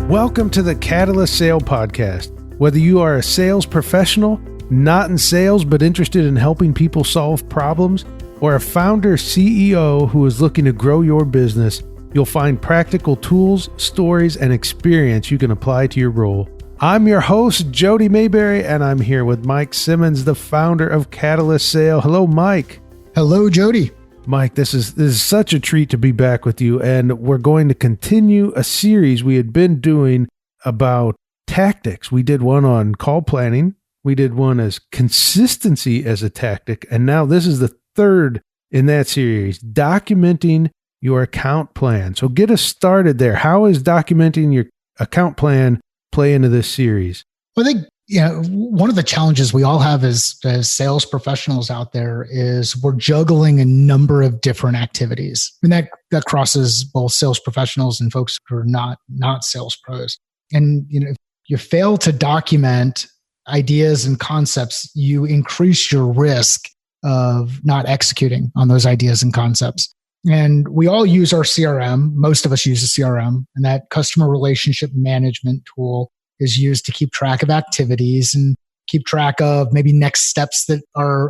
Welcome to the Catalyst Sale Podcast. Whether you are a sales professional, not in sales but interested in helping people solve problems, or a founder CEO who is looking to grow your business, you'll find practical tools, stories, and experience you can apply to your role. I'm your host, Jody Mayberry, and I'm here with Mike Simmons, the founder of Catalyst Sale. Hello, Mike. Hello, Jody. Mike, this is such a treat to be back with you, and we're going to continue a series we had been doing about tactics. We did one on call planning. We did one as consistency as a tactic, and now this is the third in that series, documenting your account plan. So get us started there. How is documenting your account plan play into this series? Well, I think one of the challenges we all have as sales professionals out there is we're juggling a number of different activities. And that crosses both sales professionals and folks who are not sales pros. And if you fail to document ideas and concepts, you increase your risk of not executing on those ideas and concepts. And we all use our CRM. Most of us use a CRM, and that customer relationship management tool is used to keep track of activities and keep track of maybe next steps that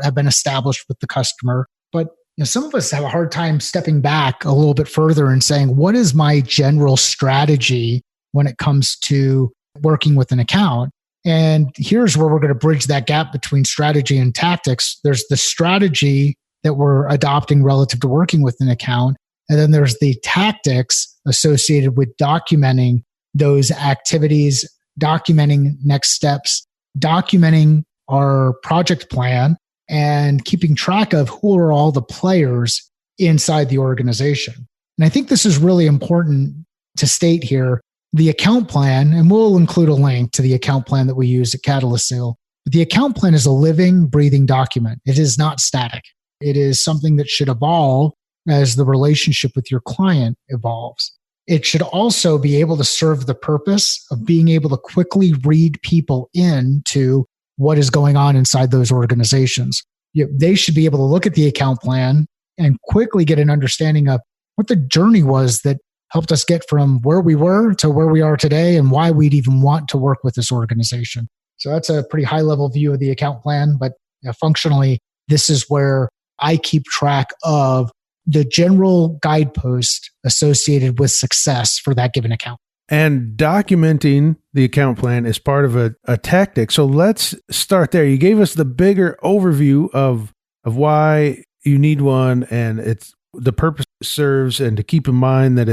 have been established with the customer. But some of us have a hard time stepping back a little bit further and saying, what is my general strategy when it comes to working with an account? And here's where we're going to bridge that gap between strategy and tactics. There's the strategy that we're adopting relative to working with an account. And then there's the tactics associated with documenting those activities, documenting next steps, documenting our project plan, and keeping track of who are all the players inside the organization. And I think this is really important to state here. The account plan, and we'll include a link to the account plan that we use at Catalyst Sale. But the account plan is a living, breathing document. It is not static. It is something that should evolve as the relationship with your client evolves. It should also be able to serve the purpose of being able to quickly read people into what is going on inside those organizations. They should be able to look at the account plan and quickly get an understanding of what the journey was that helped us get from where we were to where we are today and why we'd even want to work with this organization. So that's a pretty high level view of the account plan, but functionally, this is where I keep track of the general guidepost associated with success for that given account. And documenting the account plan is part of a tactic. So let's start there. You gave us the bigger overview of why you need one and it's the purpose it serves, and to keep in mind that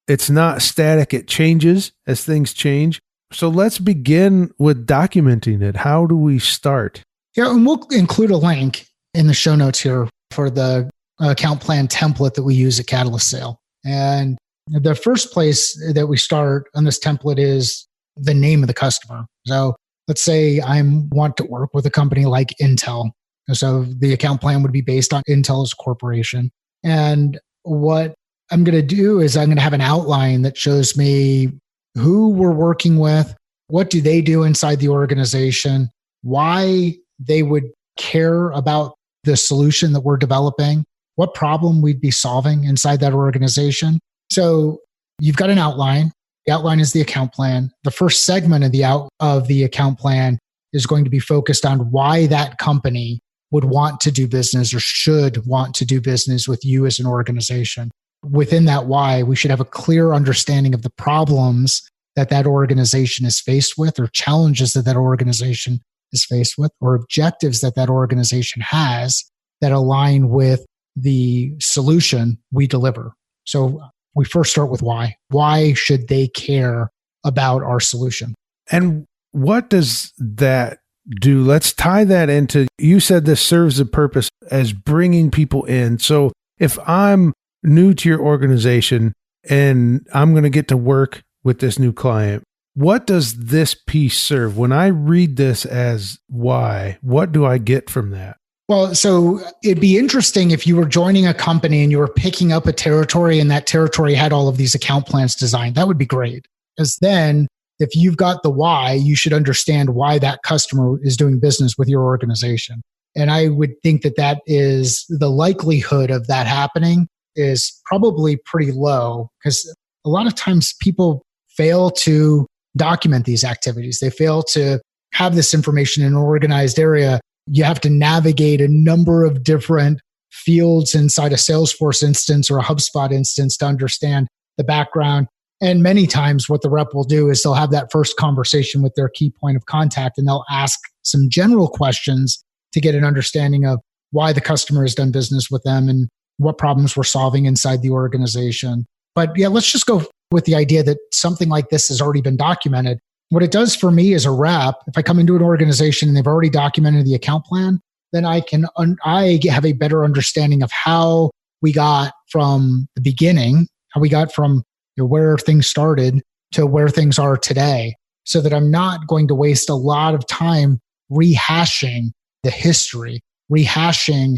it's not static. It changes as things change. So let's begin with documenting it. How do we start? Yeah, and we'll include a link in the show notes here for the account plan template that we use at Catalyst Sale. And the first place that we start on this template is the name of the customer. So let's say I want to work with a company like Intel. So the account plan would be based on Intel as a corporation. And what I'm going to do is I'm going to have an outline that shows me who we're working with, what do they do inside the organization, why they would care about the solution that we're developing, what problem we'd be solving inside that organization. So you've got an outline. The outline is the account plan. The first segment of the account plan is going to be focused on why that company would want to do business or should want to do business with you as an organization. Within that why, we should have a clear understanding of the problems that organization is faced with, or challenges that organization is faced with, or objectives that organization has that align with the solution we deliver. So we first start with why. Why should they care about our solution? And what does that do? Let's tie that into, you said this serves the purpose as bringing people in. So if I'm new to your organization and I'm going to get to work with this new client, what does this piece serve? When I read this as why, what do I get from that? Well, so it'd be interesting if you were joining a company and you were picking up a territory and that territory had all of these account plans designed. That would be great. Because then if you've got the why, you should understand why that customer is doing business with your organization. And I would think that is the likelihood of that happening is probably pretty low, because a lot of times people fail to document these activities. They fail to have this information in an organized area. You have to navigate a number of different fields inside a Salesforce instance or a HubSpot instance to understand the background. And many times what the rep will do is they'll have that first conversation with their key point of contact, and they'll ask some general questions to get an understanding of why the customer has done business with them and what problems we're solving inside the organization. But yeah, let's just go with the idea that something like this has already been documented. What it does for me as a rep, if I come into an organization and they've already documented the account plan, then I have a better understanding of how we got from the beginning, how we got from where things started to where things are today, so that I'm not going to waste a lot of time rehashing the history, rehashing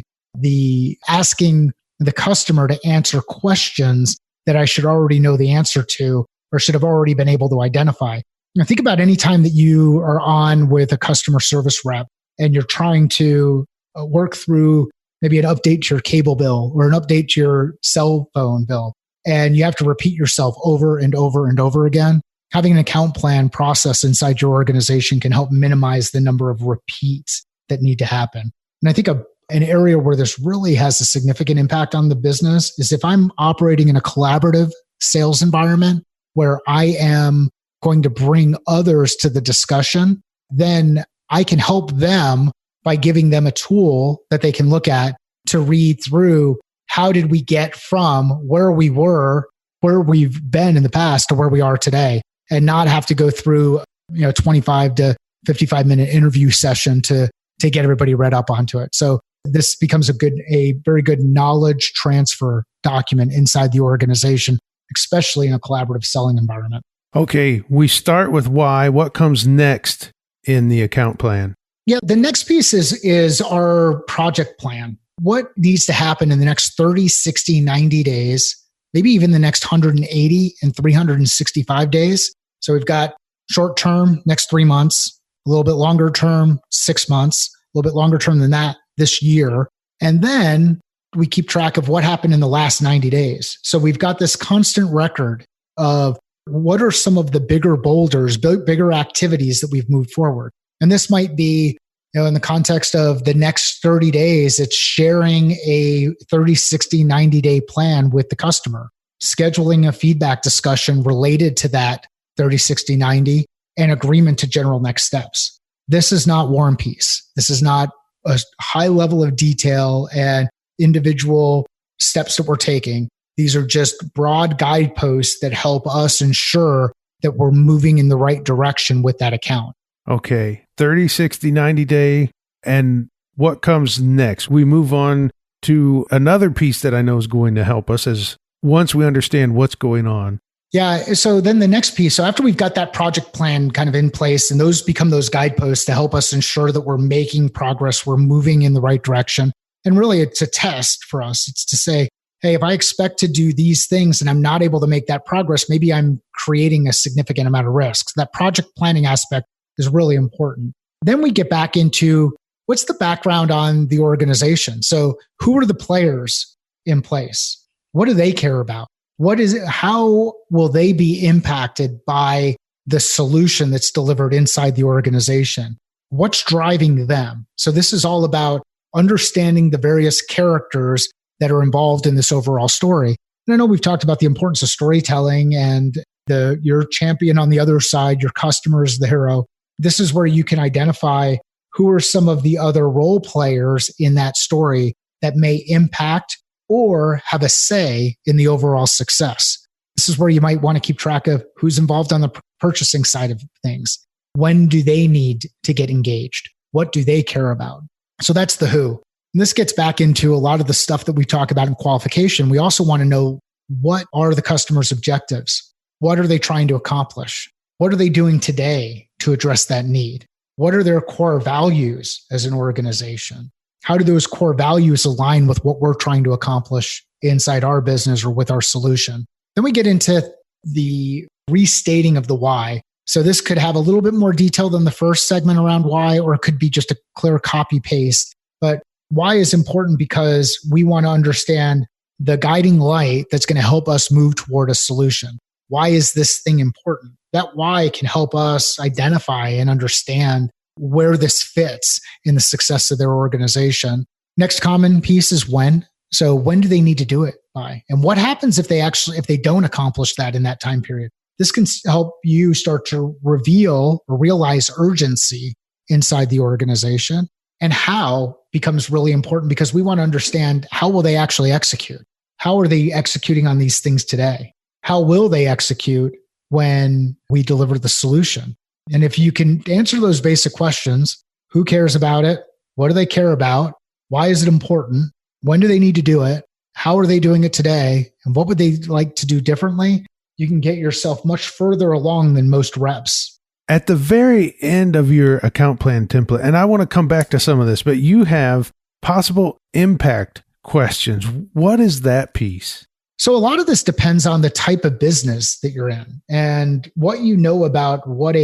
asking the customer to answer questions that I should already know the answer to or should have already been able to identify. Think about any time that you are on with a customer service rep and you're trying to work through maybe an update to your cable bill or an update to your cell phone bill, and you have to repeat yourself over and over and over again. Having an account plan process inside your organization can help minimize the number of repeats that need to happen. And I think an area where this really has a significant impact on the business is if I'm operating in a collaborative sales environment where I am going to bring others to the discussion, then I can help them by giving them a tool that they can look at to read through how did we get from where we were, where we've been in the past to where we are today, and not have to go through 25 to 55 minute interview session to get everybody read up onto it. So this becomes a very good knowledge transfer document inside the organization, especially in a collaborative selling environment. Okay, we start with why. What comes next in the account plan? Yeah, the next piece is our project plan. What needs to happen in the next 30, 60, 90 days, maybe even the next 180 and 365 days. So we've got short term, next 3 months, a little bit longer term, 6 months, a little bit longer term than that this year. And then we keep track of what happened in the last 90 days. So we've got this constant record of what are some of the bigger boulders, bigger activities that we've moved forward. And this might be, in the context of the next 30 days, it's sharing a 30, 60, 90-day plan with the customer, scheduling a feedback discussion related to that 30, 60, 90, and agreement to general next steps. This is not War and Peace. This is not a high level of detail and individual steps that we're taking. These are just broad guideposts that help us ensure that we're moving in the right direction with that account. Okay, 30, 60, 90 day. And what comes next? We move on to another piece that I know is going to help us as once we understand what's going on. Yeah. So then the next piece, so after we've got that project plan kind of in place and those become those guideposts to help us ensure that we're making progress, we're moving in the right direction. And really it's a test for us. It's to say, hey, if I expect to do these things and I'm not able to make that progress, maybe I'm creating a significant amount of risk. So that project planning aspect is really important. Then we get back into what's the background on the organization? So who are the players in place? What do they care about? What is it? How will they be impacted by the solution that's delivered inside the organization? What's driving them? So this is all about understanding the various characters that are involved in this overall story. And I know we've talked about the importance of storytelling and your champion on the other side, your customer is the hero. This is where you can identify who are some of the other role players in that story that may impact or have a say in the overall success. This is where you might want to keep track of who's involved on the purchasing side of things. When do they need to get engaged? What do they care about? So that's the who. And this gets back into a lot of the stuff that we talk about in qualification. We also want to know, what are the customer's objectives? What are they trying to accomplish? What are they doing today to address that need? What are their core values as an organization? How do those core values align with what we're trying to accomplish inside our business or with our solution? Then we get into the restating of the why. So this could have a little bit more detail than the first segment around why, or it could be just a clear copy paste. But why is important because we want to understand the guiding light that's going to help us move toward a solution. Why is this thing important? That why can help us identify and understand where this fits in the success of their organization. Next common piece is when. So when do they need to do it by? And what happens if they don't accomplish that in that time period? This can help you start to reveal or realize urgency inside the organization. And how becomes really important because we want to understand how will they actually execute? How are they executing on these things today? How will they execute when we deliver the solution? And if you can answer those basic questions, who cares about it? What do they care about? Why is it important? When do they need to do it? How are they doing it today? And what would they like to do differently? You can get yourself much further along than most reps. At the very end of your account plan template, and I want to come back to some of this, but you have possible impact questions. What is that piece? So a lot of this depends on the type of business that you're in and what you know about what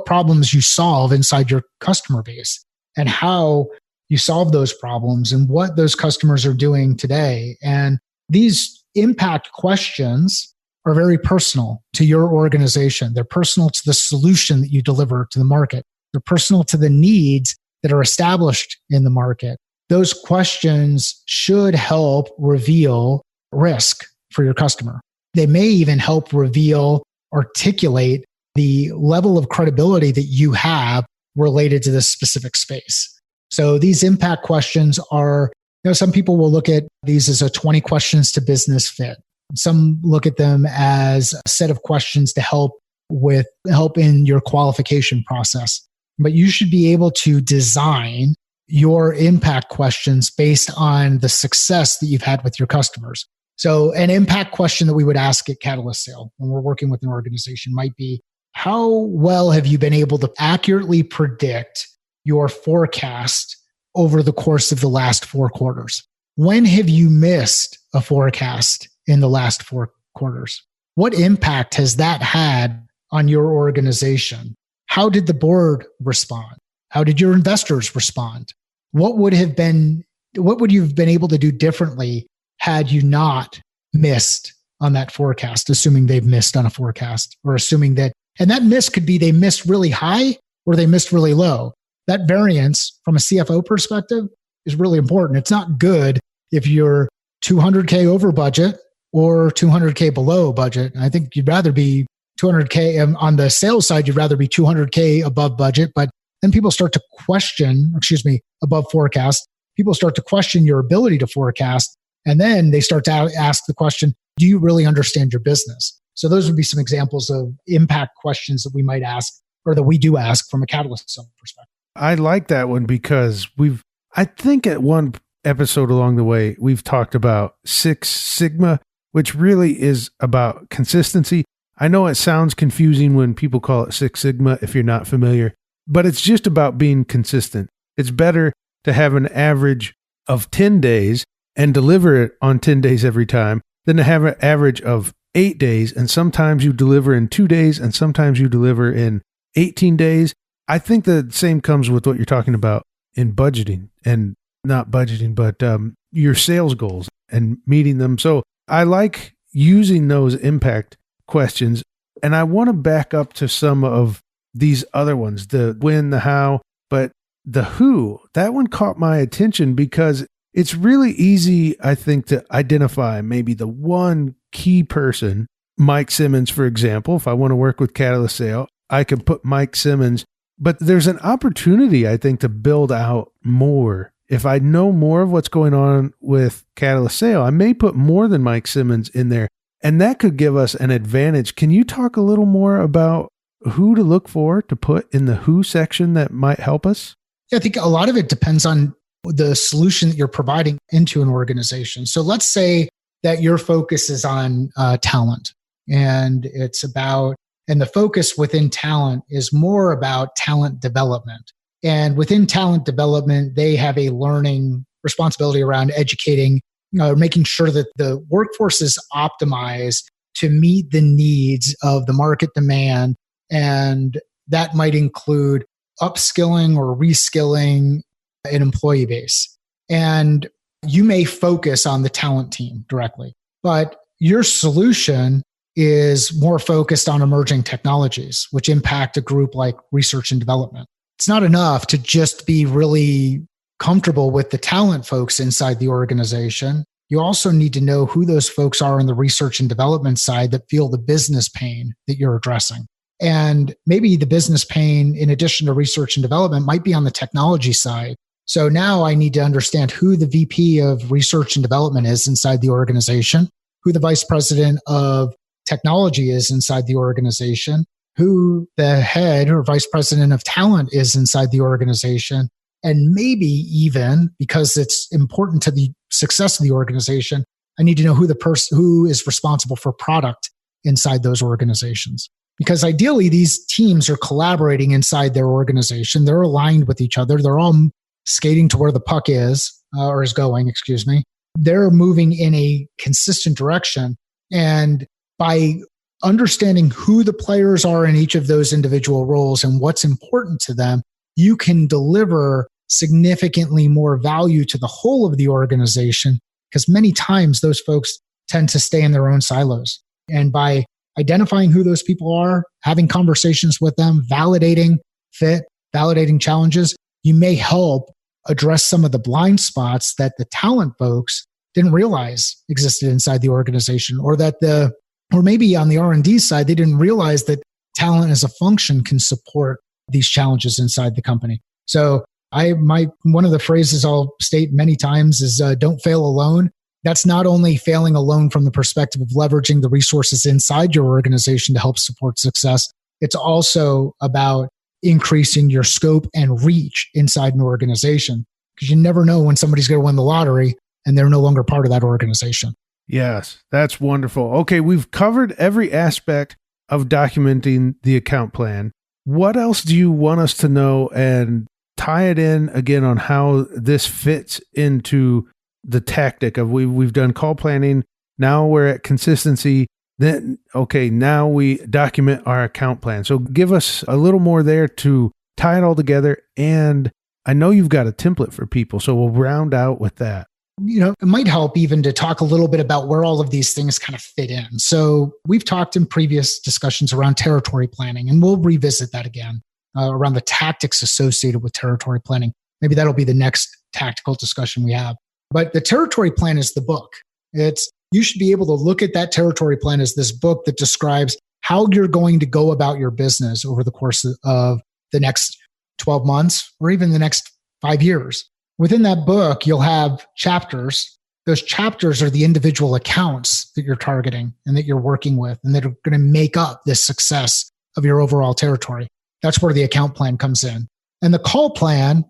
problems you solve inside your customer base and how you solve those problems and what those customers are doing today. And these impact questions are very personal to your organization. They're personal to the solution that you deliver to the market. They're personal to the needs that are established in the market. Those questions should help reveal risk for your customer. They may even help articulate the level of credibility that you have related to this specific space. So these impact questions are, some people will look at these as a 20 questions to business fit. Some look at them as a set of questions to help in your qualification process. But you should be able to design your impact questions based on the success that you've had with your customers. So an impact question that we would ask at Catalyst Sale when we're working with an organization might be, how well have you been able to accurately predict your forecast over the course of the last 4 quarters? When have you missed a forecast in the last 4 quarters? What impact has that had on your organization? How did the board respond? How did your investors respond? What would you have been able to do differently had you not missed on that forecast, assuming they've missed on a forecast or assuming that, and that miss could be they missed really high or they missed really low. That variance from a CFO perspective is really important. It's not good if you're 200K over budget or 200K below budget. I think you'd rather be 200K on the sales side, you'd rather be 200K above budget, but then people start to above forecast. People start to question your ability to forecast. And then they start to ask the question, do you really understand your business? So those would be some examples of impact questions that we might ask or that we do ask from a Catalyst Sale perspective. I like that one because I think at one episode along the way, we've talked about 6 Sigma, which really is about consistency. I know it sounds confusing when people call it 6 Sigma if you're not familiar, but it's just about being consistent. It's better to have an average of 10 days and deliver it on 10 days every time than to have an average of 8 days and sometimes you deliver in 2 days and sometimes you deliver in 18 days. I think the same comes with what you're talking about in budgeting and not budgeting, but your sales goals and meeting them. So I like using those impact questions. And I want to back up to some of these other ones, the when, the how, but the who, that one caught my attention because it's really easy, I think, to identify maybe the one key person, Mike Simmons, for example. If I want to work with Catalyst Sale, I can put Mike Simmons, but there's an opportunity, I think, to build out more. If I know more of what's going on with Catalyst Sale, I may put more than Mike Simmons in there, and that could give us an advantage. Can you talk a little more about who to look for to put in the who section that might help us? Yeah, I think a lot of it depends on the solution that you're providing into an organization. So let's say that your focus is on talent, and the focus within talent is more about talent development. And within talent development, they have a learning responsibility around educating, making sure that the workforce is optimized to meet the needs of the market demand. And that might include upskilling or reskilling an employee base. And you may focus on the talent team directly, but your solution is more focused on emerging technologies, which impact a group like research and development. It's not enough to just be really comfortable with the talent folks inside the organization. You also need to know who those folks are on the research and development side that feel the business pain that you're addressing. And maybe the business pain, in addition to research and development, might be on the technology side. So now I need to understand who the VP of research and development is inside the organization, who the vice president of technology is inside the organization, who the head or vice president of talent is inside the organization. And maybe even, because it's important to the success of the organization, I need to know who the person who is responsible for product inside those organizations. Because ideally, these teams are collaborating inside their organization. They're aligned with each other. They're all skating to where the puck is, or is going, excuse me. They're moving in a consistent direction. And by understanding who the players are in each of those individual roles and what's important to them, you can deliver significantly more value to the whole of the organization, because many times those folks tend to stay in their own silos. And by identifying who those people are, having conversations with them, validating fit, validating challenges, you may help address some of the blind spots that the talent folks didn't realize existed inside the organization, or maybe on the R&D side, they didn't realize that talent as a function can support these challenges inside the company. So one of the phrases I'll state many times is don't fail alone. That's not only failing alone from the perspective of leveraging the resources inside your organization to help support success. It's also about increasing your scope and reach inside an organization, because you never know when somebody's going to win the lottery and they're no longer part of that organization. Yes, that's wonderful. Okay, we've covered every aspect of documenting the account plan. What else do you want us to know, and tie it in again on how this fits into the tactic of we've done call planning. Now we're at consistency. Then, okay, now we document our account plan. So give us a little more there to tie it all together. And I know you've got a template for people, so we'll round out with that. It might help even to talk a little bit about where all of these things kind of fit in. So we've talked in previous discussions around territory planning, and we'll revisit that again around the tactics associated with territory planning. Maybe that'll be the next tactical discussion we have. But the territory plan is the book. You should be able to look at that territory plan as this book that describes how you're going to go about your business over the course of the next 12 months or even the next 5 years. Within that book, you'll have chapters. Those chapters are the individual accounts that you're targeting and that you're working with, and that are going to make up the success of your overall territory. That's where the account plan comes in. And the call plan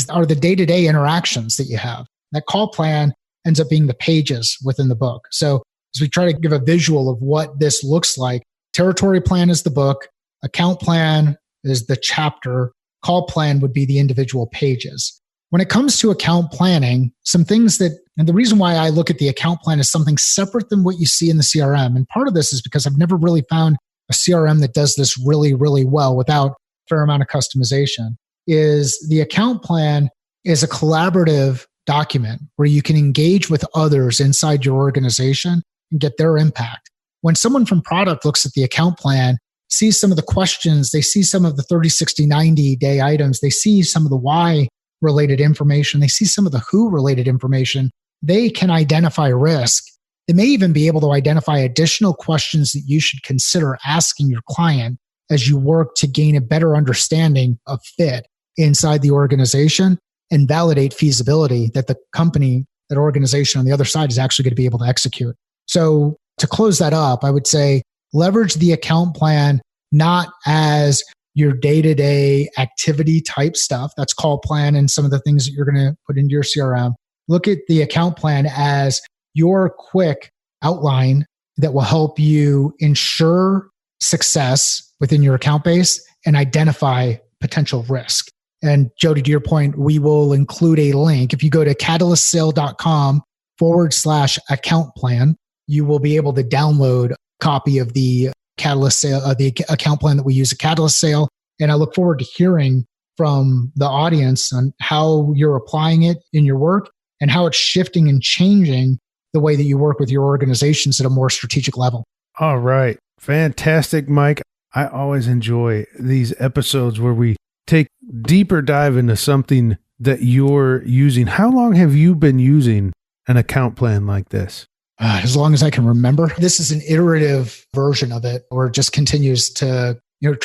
are the day-to-day interactions that you have. That call plan ends up being the pages within the book. So as we try to give a visual of what this looks like, territory plan is the book, account plan is the chapter, call plan would be the individual pages. When it comes to account planning, some things and the reason why I look at the account plan as something separate than what you see in the CRM, and part of this is because I've never really found a CRM that does this really, really well without a fair amount of customization, is the account plan is a collaborative document where you can engage with others inside your organization and get their impact. When someone from product looks at the account plan, sees some of the questions, they see some of the 30, 60, 90 day items, they see some of the why related information, they see some of the who related information, they can identify risk. They may even be able to identify additional questions that you should consider asking your client as you work to gain a better understanding of fit inside the organization and validate feasibility that the company, that organization on the other side is actually going to be able to execute. So to close that up, I would say leverage the account plan not as your day-to-day activity type stuff. That's call plan and some of the things that you're going to put into your CRM. Look at the account plan as your quick outline that will help you ensure success within your account base and identify potential risk. And Jody, to your point, we will include a link. If you go to catalystsale.com/account plan, you will be able to download a copy of the Catalyst Sale, the account plan that we use at Catalyst Sale. And I look forward to hearing from the audience on how you're applying it in your work and how it's shifting and changing the way that you work with your organizations at a more strategic level. All right. Fantastic, Mike. I always enjoy these episodes where we take deeper dive into something that you're using. How long have you been using an account plan like this? As long as I can remember. This is an iterative version of it where it just continues to, you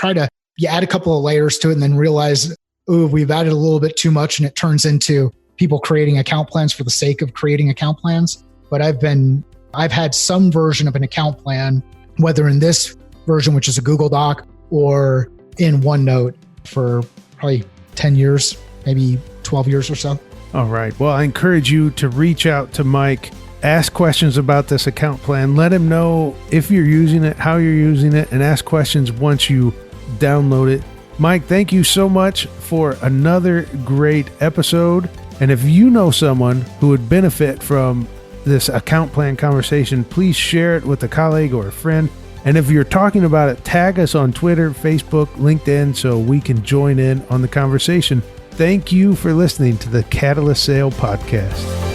add a couple of layers to it and then realize, we've added a little bit too much, and it turns into people creating account plans for the sake of creating account plans. But I've had some version of an account plan, whether in this version, which is a Google Doc, or in OneNote for probably 10 years, maybe 12 years or so. All right. Well, I encourage you to reach out to Mike, ask questions about this account plan, let him know if you're using it, how you're using it, and ask questions once you download it. Mike, thank you so much for another great episode. And if you know someone who would benefit from this account plan conversation, please share it with a colleague or a friend. And if you're talking about it, tag us on Twitter, Facebook, LinkedIn, so we can join in on the conversation. Thank you for listening to the Catalyst Sale Podcast.